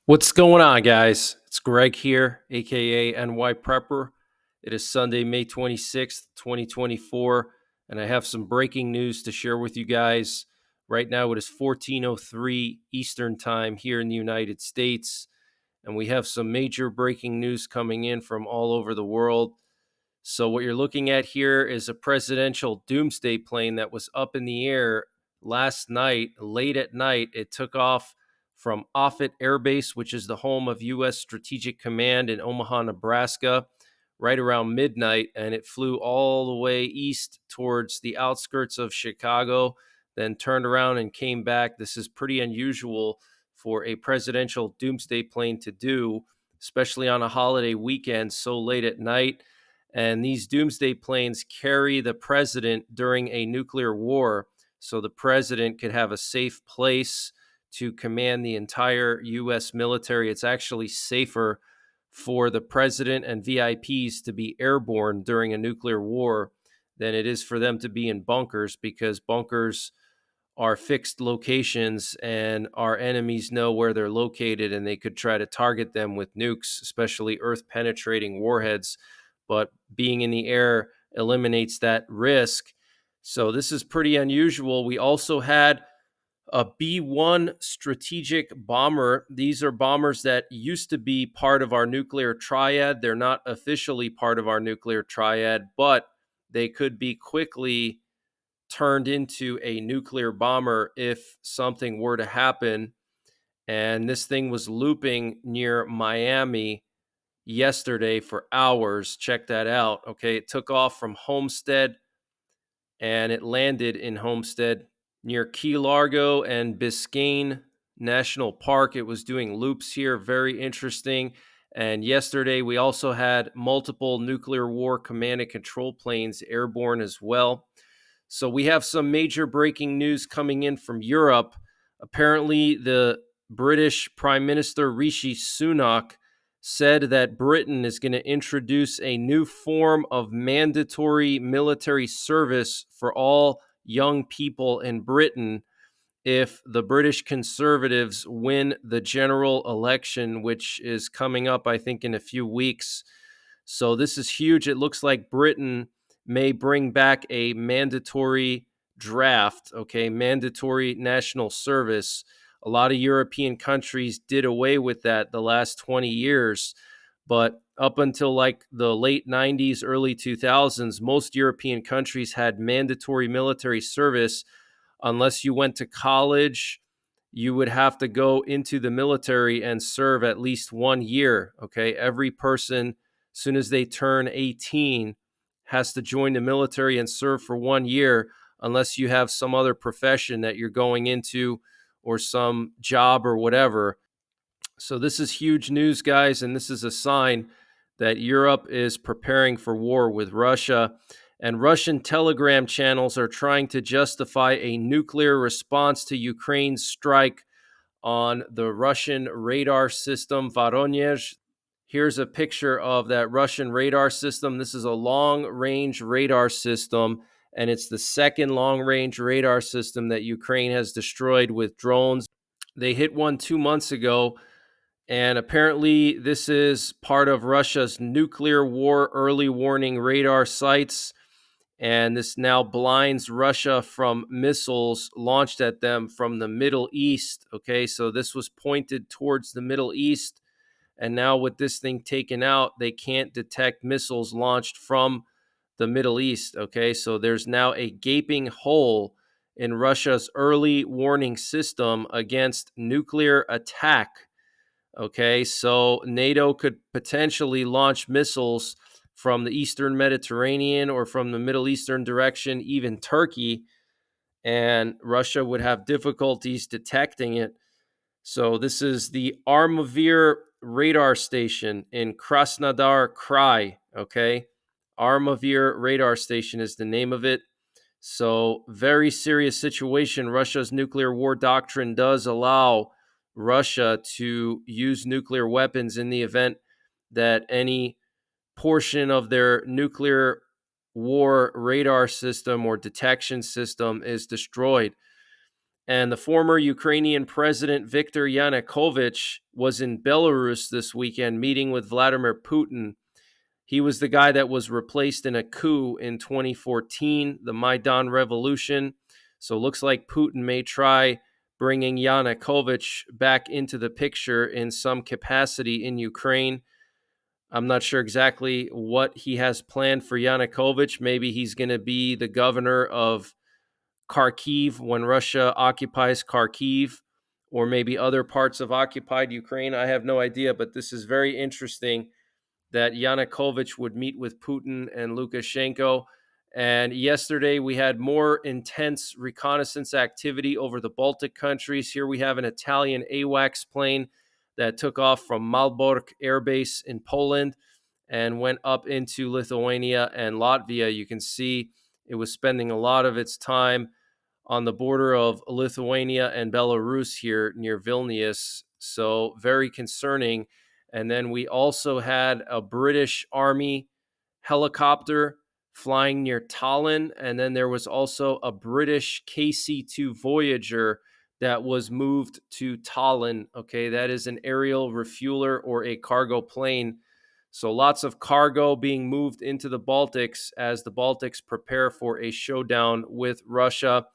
What's going on, guys? It's Greg here, aka NYPrepper. It is Sunday, May 26th, 2024, and I have some breaking news to share with you guys. Right now, it is 14:03 Eastern Time here in the United States, and we have some major breaking news coming in from all over the world. So, what you're looking at here is a presidential Doomsday plane that was up in the air last night, late at night. It took off from Offutt Air Base, which is the home of U.S. Strategic Command in Omaha, Nebraska, right around midnight, and it flew all the way east towards the outskirts of Chicago, then turned around and came back. This is pretty unusual for a presidential Doomsday plane to do, especially on a holiday weekend so late at night. And these doomsday planes carry the president during a nuclear war, so the president could have a safe place to command the entire U.S. military. It's actually safer for the president and VIPs to be airborne during a nuclear war than it is for them to be in bunkers, because bunkers are fixed locations and our enemies know where they're located and they could try to target them with nukes, especially earth penetrating warheads. But being in the air eliminates that risk. So this is pretty unusual. We also had a B-1 strategic bomber. These are bombers that used to be part of our nuclear triad. They're not officially part of our nuclear triad, but they could be quickly turned into a nuclear bomber if something were to happen. And this thing was looping near Miami yesterday for hours. Check that out. Okay, it took off from Homestead and it landed in Homestead near Key Largo and Biscayne National Park. It was doing loops here. Very interesting. And yesterday, we also had multiple nuclear war command and control planes airborne as well. So we have some major breaking news coming in from Europe. Apparently, the British Prime Minister Rishi Sunak said that Britain is going to introduce a new form of mandatory military service for all young people in Britain if the British Conservatives win the general election, which is coming up, I think, in a few weeks. So this is huge. It looks like Britain may bring back a mandatory draft, okay, mandatory national service. A lot of European countries did away with that the last 20 years, but up until like the late 90s, early 2000s, most European countries had mandatory military service. Unless you went to college, you would have to go into the military and serve at least 1 year, okay? Every person, as soon as they turn 18, has to join the military and serve for 1 year, unless you have some other profession that you're going into or some job or whatever. So this is huge news, guys, and this is a sign that Europe is preparing for war with Russia. And Russian Telegram channels are trying to justify a nuclear response to Ukraine's strike on the Russian radar system Voronezh. Here's a picture of that Russian radar system. This is a long-range radar system, and it's the second long-range radar system that Ukraine has destroyed with drones. They hit one 2 months ago, and apparently this is part of Russia's nuclear war early warning radar sites. And this now blinds Russia from missiles launched at them from the Middle East. Okay, so this was pointed towards the Middle East. And now with this thing taken out, they can't detect missiles launched from the Middle East. Okay, so there's now a gaping hole in Russia's early warning system against nuclear attack. Okay, so NATO could potentially launch missiles from the Eastern Mediterranean or from the Middle Eastern direction, even Turkey, and Russia would have difficulties detecting it. So this is the Armavir radar station in Krasnodar Krai, okay? Armavir radar station is the name of it. So very serious situation. Russia's nuclear war doctrine does allow Russia to use nuclear weapons in the event that any portion of their nuclear war radar system or detection system is destroyed. And the former Ukrainian President Viktor Yanukovych was in Belarus this weekend meeting with Vladimir Putin. He was the guy that was replaced in a coup in 2014, the Maidan Revolution. So it looks like Putin may try bringing Yanukovych back into the picture in some capacity in Ukraine. I'm not sure exactly what he has planned for Yanukovych. Maybe he's going to be the governor of Kharkiv when Russia occupies Kharkiv, or maybe other parts of occupied Ukraine. I have no idea, but this is very interesting that Yanukovych would meet with Putin and Lukashenko. And yesterday we had more intense reconnaissance activity over the Baltic countries. Here we have an Italian AWACS plane that took off from Malbork Air Base in Poland and went up into Lithuania and Latvia. You can see it was spending a lot of its time on the border of Lithuania and Belarus here near Vilnius. So very concerning. And then we also had a British Army helicopter flying near Tallinn. And then there was also a British KC-2 Voyager that was moved to Tallinn. Okay, that is an aerial refueler or a cargo plane. So lots of cargo being moved into the Baltics as the Baltics prepare for a showdown with Russia.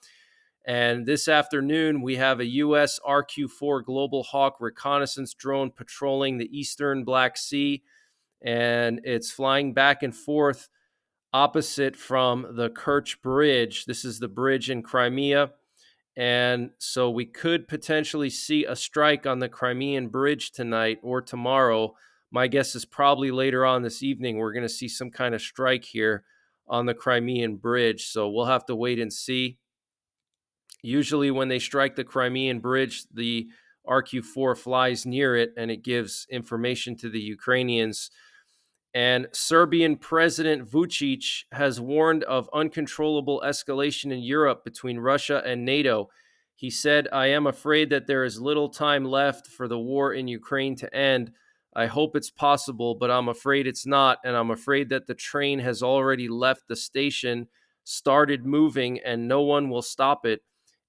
And this afternoon, we have a U.S. RQ-4 Global Hawk reconnaissance drone patrolling the eastern Black Sea, and it's flying back and forth opposite from the Kerch Bridge. This is the bridge in Crimea, and so we could potentially see a strike on the Crimean Bridge tonight or tomorrow. My guess is probably later on this evening we're going to see some kind of strike here on the Crimean Bridge, so we'll have to wait and see. Usually when they strike the Crimean Bridge, the RQ-4 flies near it and it gives information to the Ukrainians. And Serbian President Vučić has warned of uncontrollable escalation in Europe between Russia and NATO. He said, "I am afraid that there is little time left for the war in Ukraine to end. I hope it's possible, but I'm afraid it's not. And I'm afraid that the train has already left the station, started moving, and no one will stop it.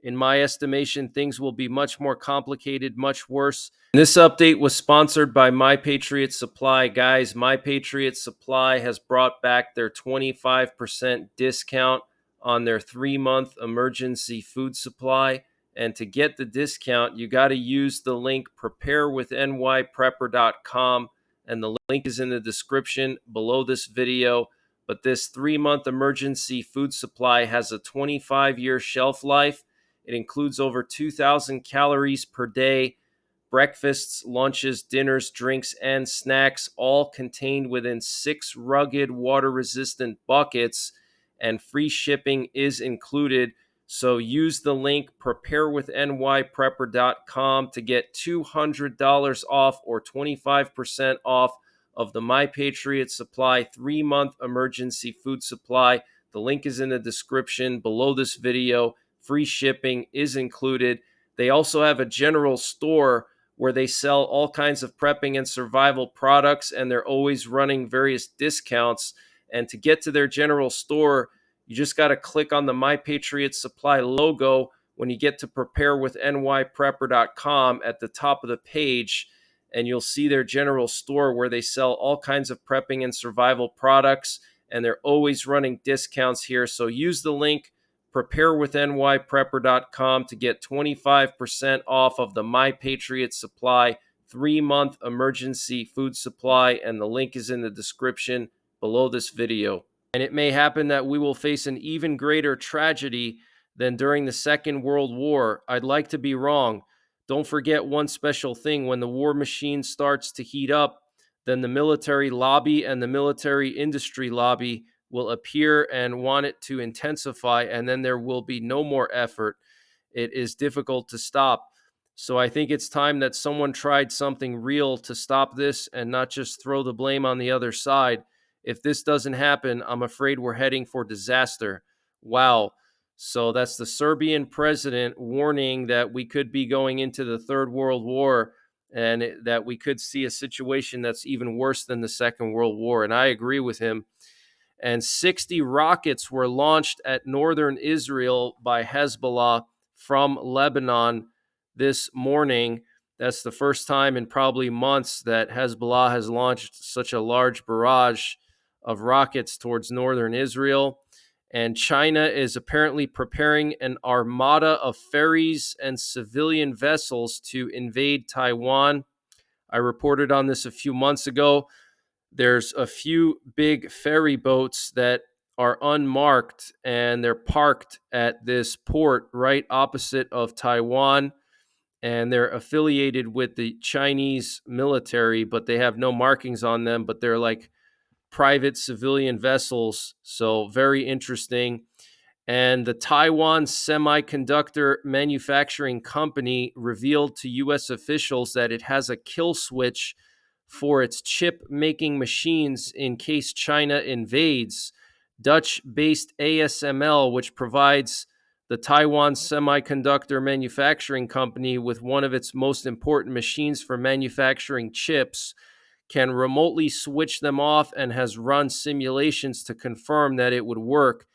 In my estimation, things will be much more complicated, much worse." This update was sponsored by My Patriot Supply. Guys, My Patriot Supply has brought back their 25% discount on their 3-month emergency food supply. And to get the discount, you got to use the link preparewithnyprepper.com. And the link is in the description below this video. But this 3-month emergency food supply has a 25-year shelf life. It includes over 2,000 calories per day, breakfasts, lunches, dinners, drinks, and snacks, all contained within 6 rugged water-resistant buckets, and free shipping is included. So use the link preparewithnyprepper.com to get $200 off or 25% off of the My Patriot Supply 3-month emergency food supply. The link is in the description below this video. Free shipping is included. They also have a general store where they sell all kinds of prepping and survival products, and they're always running various discounts. And to get to their general store, you just got to click on the My Patriot Supply logo when you get to preparewithnyprepper.com at the top of the page, and you'll see their general store where they sell all kinds of prepping and survival products, and they're always running discounts here. So use the link preparewithnyprepper.com to get 25% off of the My Patriot Supply 3-month emergency food supply, and the link is in the description below this video. And it may happen that we will face an even greater tragedy than during the Second World War. I'd like to be wrong. Don't forget one special thing: when the war machine starts to heat up, then the military lobby and the military industry lobby will appear and want it to intensify, and then there will be no more effort. It is difficult to stop. So I think it's time that someone tried something real to stop this and not just throw the blame on the other side. If this doesn't happen, I'm afraid we're heading for disaster. Wow. So that's the Serbian president warning that we could be going into the Third World War, and that we could see a situation that's even worse than the Second World War. And I agree with him. And 60 rockets were launched at northern Israel by Hezbollah, from Lebanon this morning. That's the first time in probably months that Hezbollah has launched such a large barrage of rockets towards northern Israel. And China is apparently preparing an armada of ferries and civilian vessels to invade Taiwan. I reported on this a few months ago. There's a few big ferry boats that are unmarked and they're parked at this port right opposite of Taiwan, and they're affiliated with the Chinese military, but they have no markings on them, but they're like private civilian vessels. So very interesting. And the Taiwan Semiconductor Manufacturing Company revealed to U.S. officials that it has a kill switch for its chip making machines in case China invades. Dutch based ASML, which provides the Taiwan Semiconductor Manufacturing Company with one of its most important machines for manufacturing chips, can remotely switch them off and has run simulations to confirm that it would work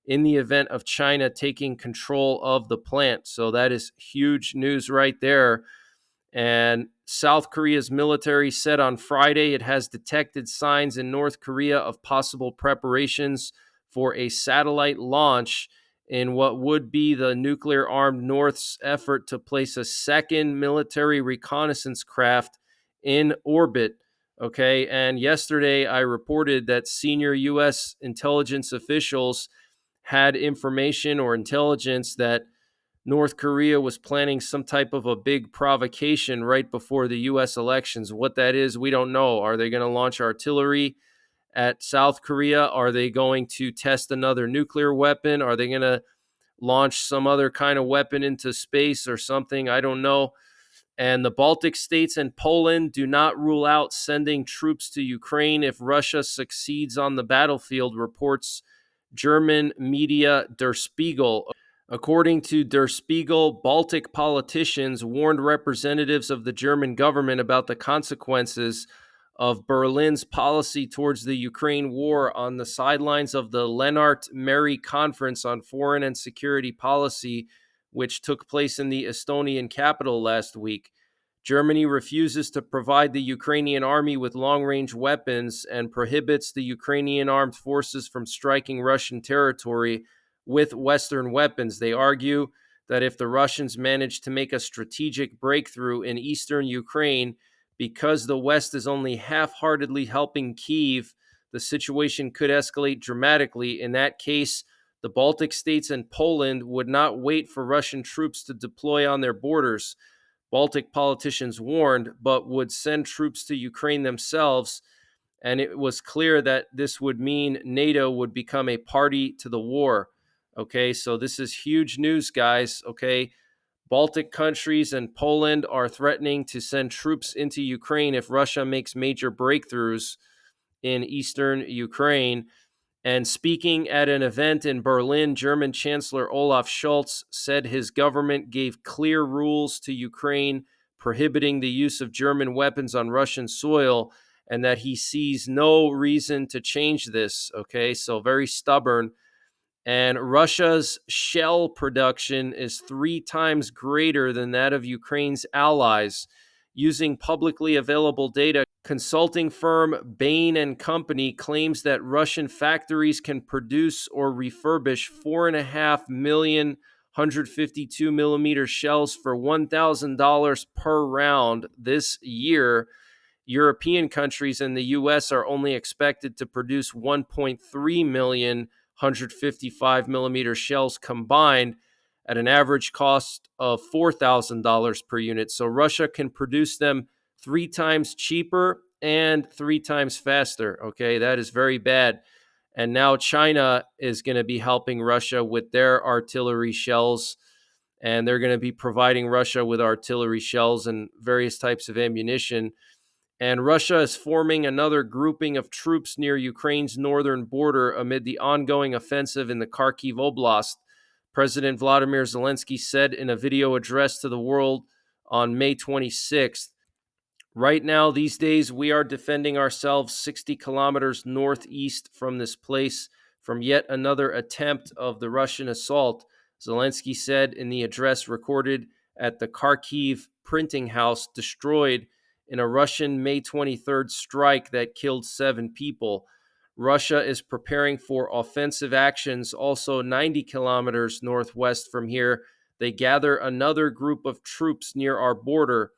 in the event of China taking control of the plant. So that is huge news right there. And South Korea's military said on Friday it has detected signs in North Korea of possible preparations for a satellite launch in what would be the nuclear-armed North's effort to place a second military reconnaissance craft in orbit. Okay, and yesterday I reported that senior U.S. intelligence officials had information or intelligence that North Korea was planning some type of a big provocation right before the U.S. elections. What that is, we don't know. Are they going to launch artillery at South Korea? Are they going to test another nuclear weapon? Are they going to launch some other kind of weapon into space or something? I don't know. And the Baltic states and Poland do not rule out sending troops to Ukraine if Russia succeeds on the battlefield, reports German media Der Spiegel. According to Der Spiegel, Baltic politicians warned representatives of the German government about the consequences of Berlin's policy towards the Ukraine war on the sidelines of the Lennart Meri Conference on Foreign and Security Policy, which took place in the Estonian capital last week. Germany refuses to provide the Ukrainian army with long-range weapons and prohibits the Ukrainian armed forces from striking Russian territory with Western weapons. They argue that if the Russians manage to make a strategic breakthrough in eastern Ukraine, because the West is only half-heartedly helping Kyiv, the situation could escalate dramatically. In that case, the Baltic states and Poland would not wait for Russian troops to deploy on their borders, Baltic politicians warned, but would send troops to Ukraine themselves. And it was clear that this would mean NATO would become a party to the war. Okay, so this is huge news, guys. Okay, Baltic countries and Poland are threatening to send troops into Ukraine if Russia makes major breakthroughs in eastern Ukraine. And speaking at an event in Berlin, German Chancellor Olaf Scholz said his government gave clear rules to Ukraine prohibiting the use of German weapons on Russian soil, and that he sees no reason to change this. Okay, so very stubborn. And Russia's shell production is 3 times greater than that of Ukraine's allies. Using publicly available data, consulting firm Bain and Company claims that Russian factories can produce or refurbish 4.5 million 152 millimeter shells for $1,000 per round this year. European countries and the U.S. are only expected to produce 1.3 million 155 millimeter shells combined at an average cost of $4,000 per unit. So Russia can produce them 3 times cheaper and 3 times faster. Okay, that is very bad. And now China is going to be helping Russia with their artillery shells, and they're going to be providing Russia with artillery shells and various types of ammunition. And Russia is forming another grouping of troops near Ukraine's northern border amid the ongoing offensive in the Kharkiv Oblast. President Vladimir Zelensky said in a video address to the world on May 26th, "Right now, these days, we are defending ourselves 60 kilometers northeast from this place from yet another attempt of the Russian assault." Zelensky said in the address recorded at the Kharkiv printing house destroyed in a Russian May 23rd strike that killed 7 people. Russia is preparing for offensive actions also 90 kilometers northwest from here. They gather another group of troops near our border.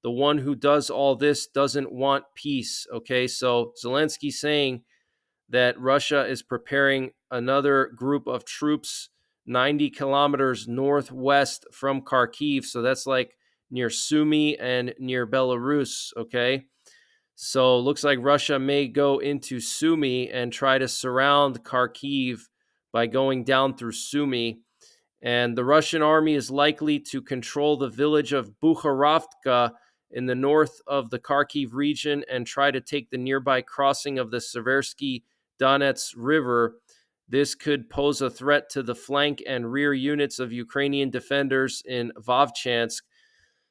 The one who does all this doesn't want peace. Okay, so Zelensky saying that Russia is preparing another group of troops 90 kilometers northwest from Kharkiv. So that's like near Sumy and near Belarus. Okay. So looks like Russia may go into Sumy and try to surround Kharkiv by going down through Sumy. And the Russian army is likely to control the village of Bukharovka in the north of the Kharkiv region and try to take the nearby crossing of the Seversky Donets River. This could pose a threat to the flank and rear units of Ukrainian defenders in Vovchansk.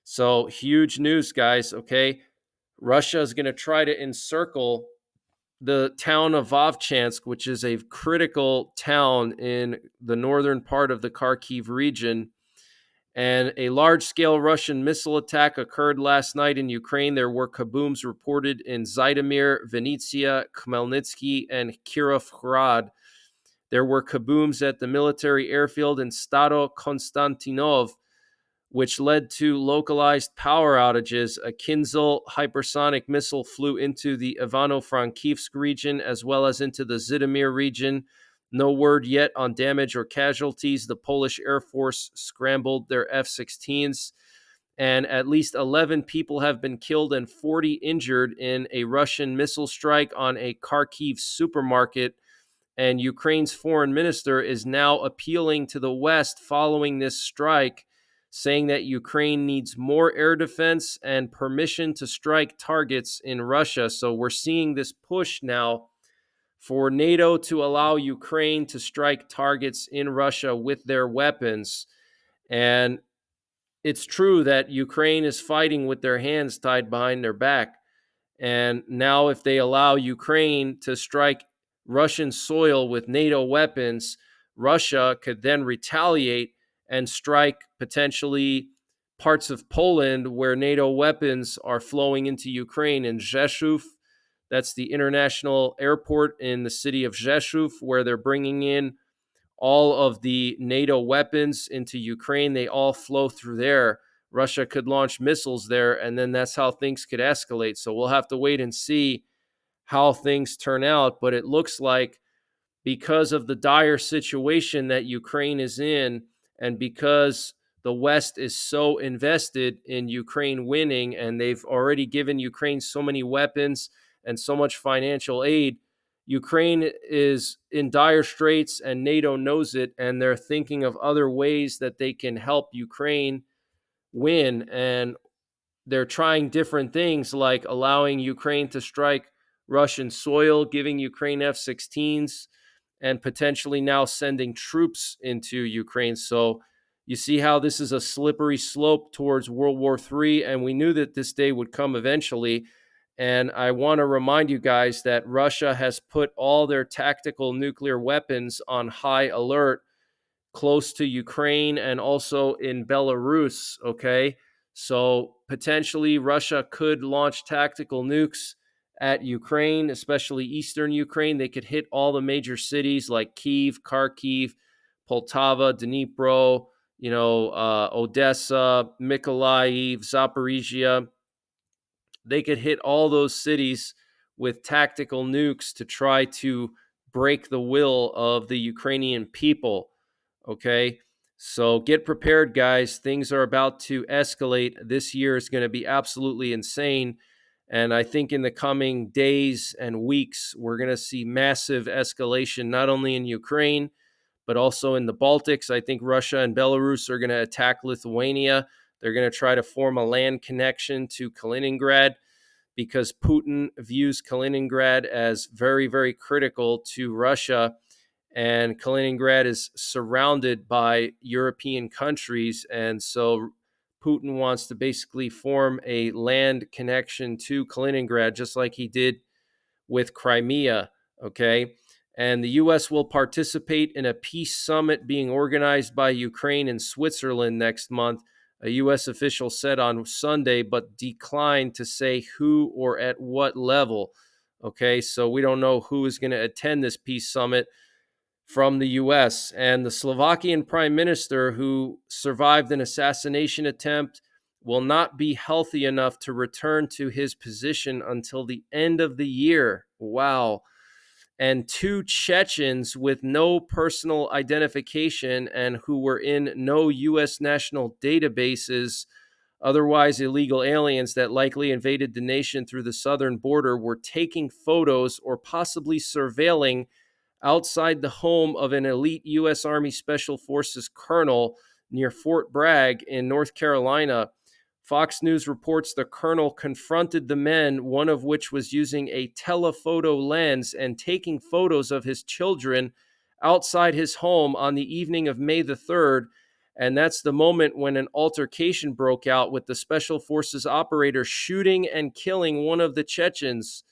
So huge news, guys, okay? Russia is going to try to encircle the town of Vovchansk, which is a critical town in the northern part of the Kharkiv region. And a large-scale Russian missile attack occurred last night in Ukraine. There were kabooms reported in Zhytomyr, Vinnytsia, Khmelnytsky, and Kirovgrad. There were kabooms at the military airfield in Stado Konstantinov, which led to localized power outages. A Kinzhal hypersonic missile flew into the Ivano-Frankivsk region as well as into the Zhytomyr region. No word yet on damage or casualties. The Polish Air Force scrambled their F-16s, and at least 11 people have been killed and 40 injured in a Russian missile strike on a Kharkiv supermarket. And Ukraine's foreign minister is now appealing to the West following this strike, saying that Ukraine needs more air defense and permission to strike targets in Russia. So we're seeing this push now for NATO to allow Ukraine to strike targets in Russia with their weapons. And it's true that Ukraine is fighting with their hands tied behind their back. And now, if they allow Ukraine to strike Russian soil with NATO weapons, Russia could then retaliate and strike potentially parts of Poland where NATO weapons are flowing into Ukraine. In Rzeszów, that's the international airport in the city of Rzeszów, where they're bringing in all of the NATO weapons into Ukraine. They all flow through there. Russia could launch missiles there, and then that's how things could escalate. So we'll have to wait and see how things turn out. But it looks like, because of the dire situation that Ukraine is in, and because the West is so invested in Ukraine winning, and they've already given Ukraine so many weapons and so much financial aid, Ukraine is in dire straits, and NATO knows it, and they're thinking of other ways that they can help Ukraine win. And they're trying different things, like allowing Ukraine to strike Russian soil, giving Ukraine F-16s, and potentially now sending troops into Ukraine. So you see how this is a slippery slope towards World War III, and we knew that this day would come eventually. And I want to remind you guys that Russia has put all their tactical nuclear weapons on high alert close to Ukraine and also in Belarus, okay? So potentially Russia could launch tactical nukes at Ukraine, especially eastern Ukraine. They could hit all the major cities like Kyiv, Kharkiv, Poltava, Dnipro, Odessa, Mykolaiv, Zaporizhia. They could hit all those cities with tactical nukes to try to break the will of the Ukrainian people. Okay, so get prepared, guys. Things are about to escalate. This year is going to be absolutely insane. And I think in the coming days and weeks, we're going to see massive escalation, not only in Ukraine, but also in the Baltics. I think Russia and Belarus are going to attack Lithuania. They're going to try to form a land connection to Kaliningrad, because Putin views Kaliningrad as very, very critical to Russia. And Kaliningrad is surrounded by European countries. And so Putin wants to basically form a land connection to Kaliningrad, just like he did with Crimea. Okay. And the U.S. will participate in a peace summit being organized by Ukraine and Switzerland next month, a U.S. official said on Sunday, but declined to say who or at what level. Okay, so we don't know who is going to attend this peace summit from the U.S. And the Slovakian prime minister, who survived an assassination attempt, will not be healthy enough to return to his position until the end of the year. Wow. And two Chechens with no personal identification and who were in no U.S. national databases, otherwise illegal aliens that likely invaded the nation through the southern border, were taking photos or possibly surveilling outside the home of an elite U.S. Army Special Forces colonel near Fort Bragg in North Carolina. Fox News reports the colonel confronted the men, one of which was using a telephoto lens and taking photos of his children outside his home on the evening of May the 3rd. And that's the moment when an altercation broke out with the Special Forces operator shooting and killing one of the Chechens.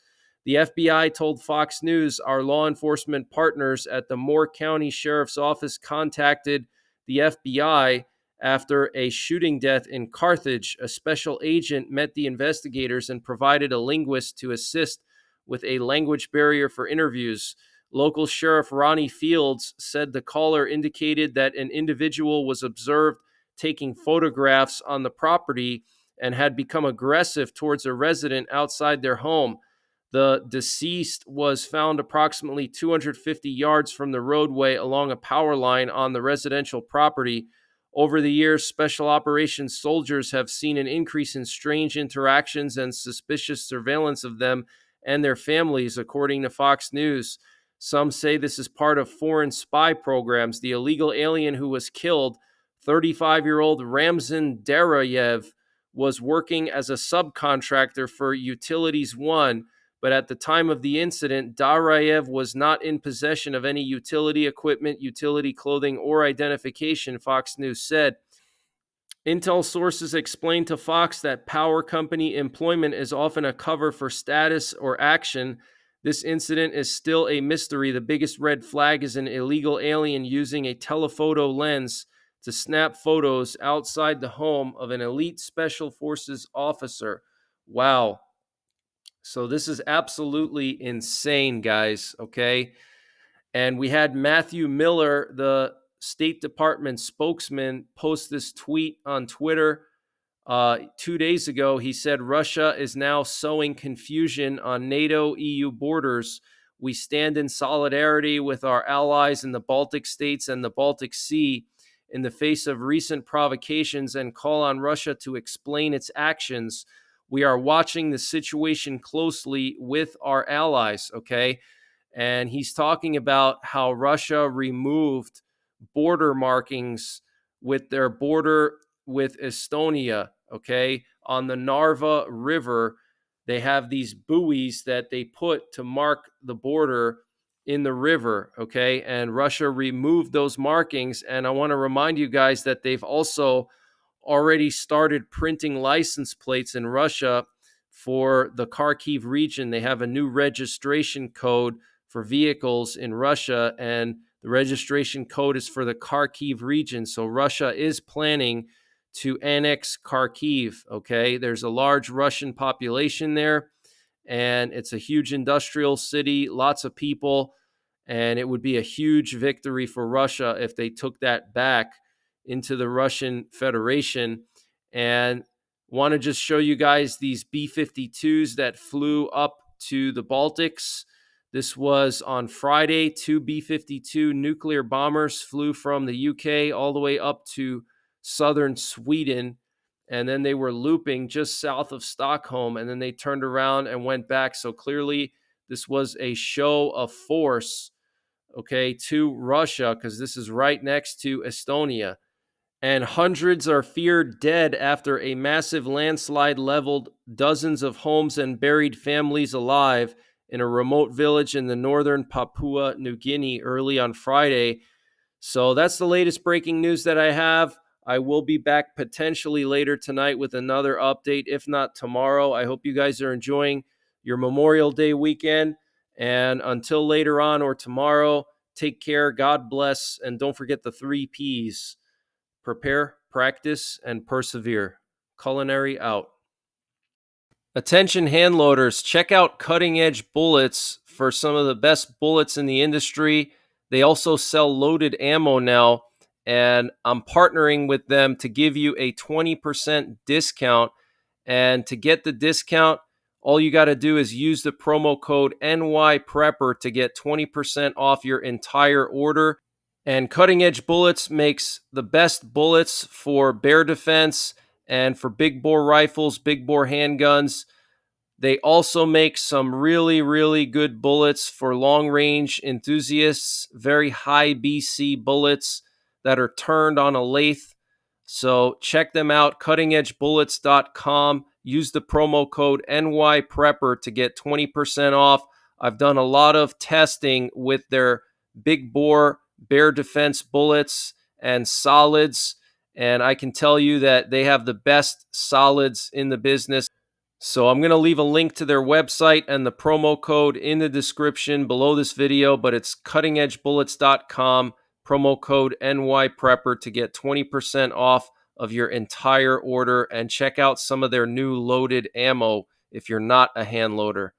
The FBI told Fox News our law enforcement partners at the Moore County Sheriff's Office contacted the FBI after a shooting death in Carthage. A special agent met the investigators and provided a linguist to assist with a language barrier for interviews. Local Sheriff Ronnie Fields said the caller indicated that an individual was observed taking photographs on the property and had become aggressive towards a resident outside their home. The deceased was found approximately 250 yards from the roadway along a power line on the residential property. Over the years, special operations soldiers have seen an increase in strange interactions and suspicious surveillance of them and their families, according to Fox News. Some say this is part of foreign spy programs. The illegal alien who was killed, 35-year-old Ramzan Darayev, was working as a subcontractor for Utilities One, but at the time of the incident, Darayev was not in possession of any utility equipment, utility clothing, or identification, Fox News said. Intel sources explained to Fox that power company employment is often a cover for status or action. This incident is still a mystery. The biggest red flag is an illegal alien using a telephoto lens to snap photos outside the home of an elite special forces officer. Wow. So this is absolutely insane, guys, okay? And we had Matthew Miller, the State Department spokesman, post this tweet on Twitter 2 days ago. He said, Russia is now sowing confusion on NATO EU borders. We stand in solidarity with our allies in the Baltic states and the Baltic Sea in the face of recent provocations and call on Russia to explain its actions. We are watching the situation closely with our allies, okay? And he's talking about how Russia removed border markings with their border with Estonia, okay? On the Narva River, they have these buoys that they put to mark the border in the river, okay? And Russia removed those markings. And I want to remind you guys that they've also already started printing license plates in Russia for the Kharkiv region. They have a new registration code for vehicles in Russia, and the registration code is for the Kharkiv region. So Russia is planning to annex Kharkiv, okay? There's a large Russian population there, and it's a huge industrial city, lots of people, and it would be a huge victory for Russia if they took that back into the Russian Federation. And want to just show you guys these B-52s that flew up to the Baltics. This was on Friday. Two B-52 nuclear bombers flew from the UK all the way up to southern Sweden, and then they were looping just south of Stockholm, and then they turned around and went back. So clearly this was a show of force, okay, to Russia, because this is right next to Estonia. And hundreds are feared dead after a massive landslide leveled dozens of homes and buried families alive in a remote village in the northern Papua New Guinea early on Friday. So that's the latest breaking news that I have. I will be back potentially later tonight with another update, if not tomorrow. I hope you guys are enjoying your Memorial Day weekend. And until later on or tomorrow, take care, God bless, and don't forget the 3 Ps: prepare, practice, and persevere. Culinary out. Attention hand loaders, check out Cutting Edge Bullets for some of the best bullets in the industry. They also sell loaded ammo now, and I'm partnering with them to give you a 20% discount. And to get the discount, all you got to do is use the promo code NYPrepper to get 20% off your entire order. And Cutting Edge Bullets makes the best bullets for bear defense and for big bore rifles, big bore handguns. They also make some really, really good bullets for long range enthusiasts, very high BC bullets that are turned on a lathe. So check them out, cuttingedgebullets.com. Use the promo code NYPrepper to get 20% off. I've done a lot of testing with their big bore bear defense bullets and solids, and I can tell you that they have the best solids in the business. So I'm going to leave a link to their website and the promo code in the description below this video, but it's cuttingedgebullets.com, promo code NYPrepper to get 20% off of your entire order, and check out some of their new loaded ammo if you're not a hand loader.